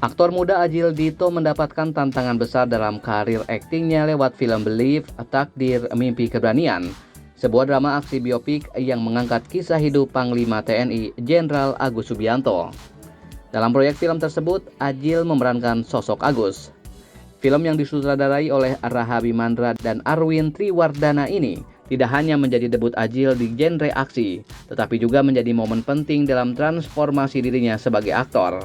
Aktor muda Adjie Dito mendapatkan tantangan besar dalam karir aktingnya lewat film Believe, Takdir Mimpi Keberanian, sebuah drama aksi biopik yang mengangkat kisah hidup Panglima TNI Jenderal Agus Subianto. Dalam proyek film tersebut, Adjie memerankan sosok Agus. Film yang disutradarai oleh Rahabi Mandra dan Arwin Triwardana ini tidak hanya menjadi debut Adjie di genre aksi, tetapi juga menjadi momen penting dalam transformasi dirinya sebagai aktor.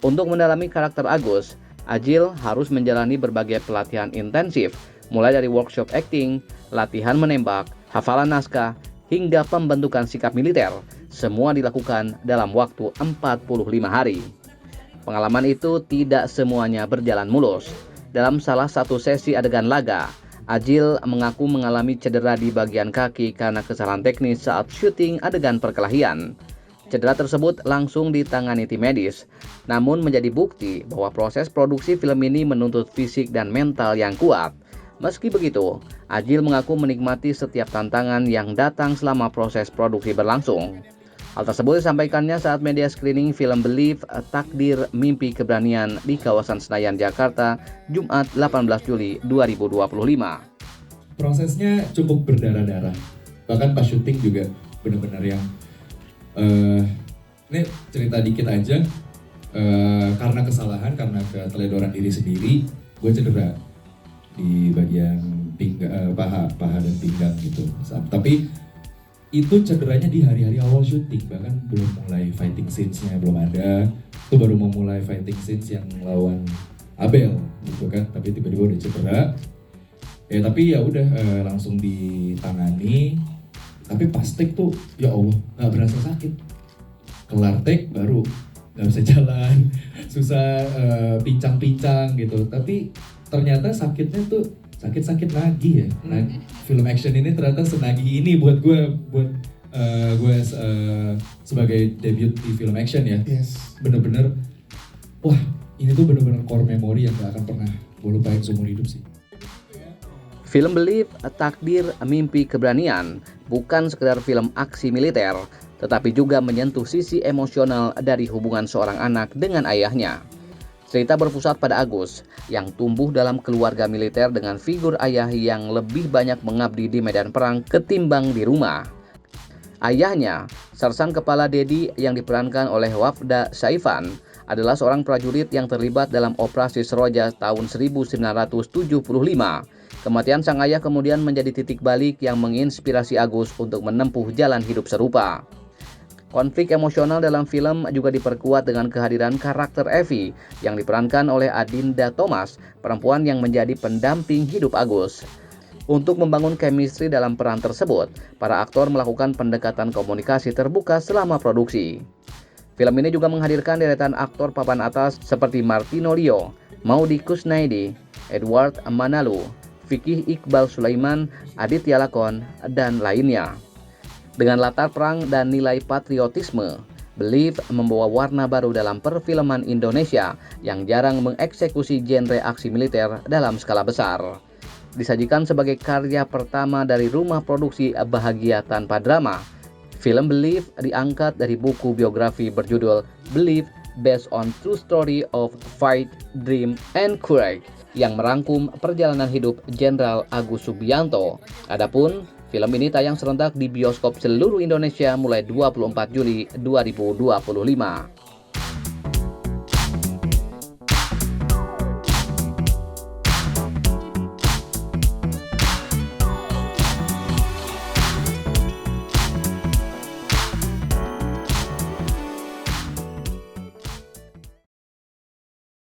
Untuk mendalami karakter Agus, Adjie harus menjalani berbagai pelatihan intensif, mulai dari workshop akting, latihan menembak, hafalan naskah, hingga pembentukan sikap militer. Semua dilakukan dalam waktu 45 hari. Pengalaman itu tidak semuanya berjalan mulus. Dalam salah satu sesi adegan laga, Adjie mengaku mengalami cedera di bagian kaki karena kesalahan teknis saat syuting adegan perkelahian. Cedera tersebut langsung ditangani tim medis, namun menjadi bukti bahwa proses produksi film ini menuntut fisik dan mental yang kuat. Meski begitu, Adjie mengaku menikmati setiap tantangan yang datang selama proses produksi berlangsung. Hal tersebut disampaikannya saat media screening film Believe, Takdir Mimpi Keberanian di kawasan Senayan, Jakarta, Jumat 18 Juli 2025. Prosesnya cukup berdarah-darah, bahkan pas syuting juga benar-benar yang ini cerita dikit aja, karena kesalahan, karena keteledoran diri sendiri, gue cedera di bagian paha dan pinggang gitu. Tapi itu cederanya di hari-hari awal syuting, bahkan belum mulai fighting scenes-nya, belum ada. Itu baru mau mulai fighting scenes yang lawan Abel gitu kan, tapi tiba-tiba udah cedera. Tapi ya udah langsung ditangani. Tapi pas take tuh, ya Allah, nggak berasa sakit. Kelar take baru nggak bisa jalan, susah pincang-pincang gitu. Tapi ternyata sakitnya tuh sakit-sakit nagih ya. Nah, film action ini ternyata senagih ini buat gue sebagai debut di film action ya. Yes. Bener-bener, wah ini tuh bener-bener core memory yang gak akan pernah gue lupain seumur hidup sih. Film Believe, Takdir Mimpi Keberanian bukan sekedar film aksi militer, tetapi juga menyentuh sisi emosional dari hubungan seorang anak dengan ayahnya. Cerita berpusat pada Agus yang tumbuh dalam keluarga militer dengan figur ayah yang lebih banyak mengabdi di medan perang ketimbang di rumah. Ayahnya, Sersan Kepala Dedi yang diperankan oleh Wafda Saifan, adalah seorang prajurit yang terlibat dalam operasi Seroja tahun 1975. Kematian sang ayah kemudian menjadi titik balik yang menginspirasi Agus untuk menempuh jalan hidup serupa. Konflik emosional dalam film juga diperkuat dengan kehadiran karakter Evi yang diperankan oleh Adinda Thomas, perempuan yang menjadi pendamping hidup Agus. Untuk membangun chemistry dalam peran tersebut, para aktor melakukan pendekatan komunikasi terbuka selama produksi. Film ini juga menghadirkan deretan aktor papan atas seperti Martino Lio, Maudy Kusnaidi, Edward Manalu, Fikih Iqbal Sulaiman, Aditya Lakon, dan lainnya. Dengan latar perang dan nilai patriotisme, Believe membawa warna baru dalam perfilman Indonesia yang jarang mengeksekusi genre aksi militer dalam skala besar. Disajikan sebagai karya pertama dari rumah produksi Bahagia Tanpa Drama, film Believe diangkat dari buku biografi berjudul Believe Based on True Story of Fight, Dream, and Courage yang merangkum perjalanan hidup Jenderal Agus Subianto. Adapun film ini tayang serentak di bioskop seluruh Indonesia mulai 24 Juli 2025.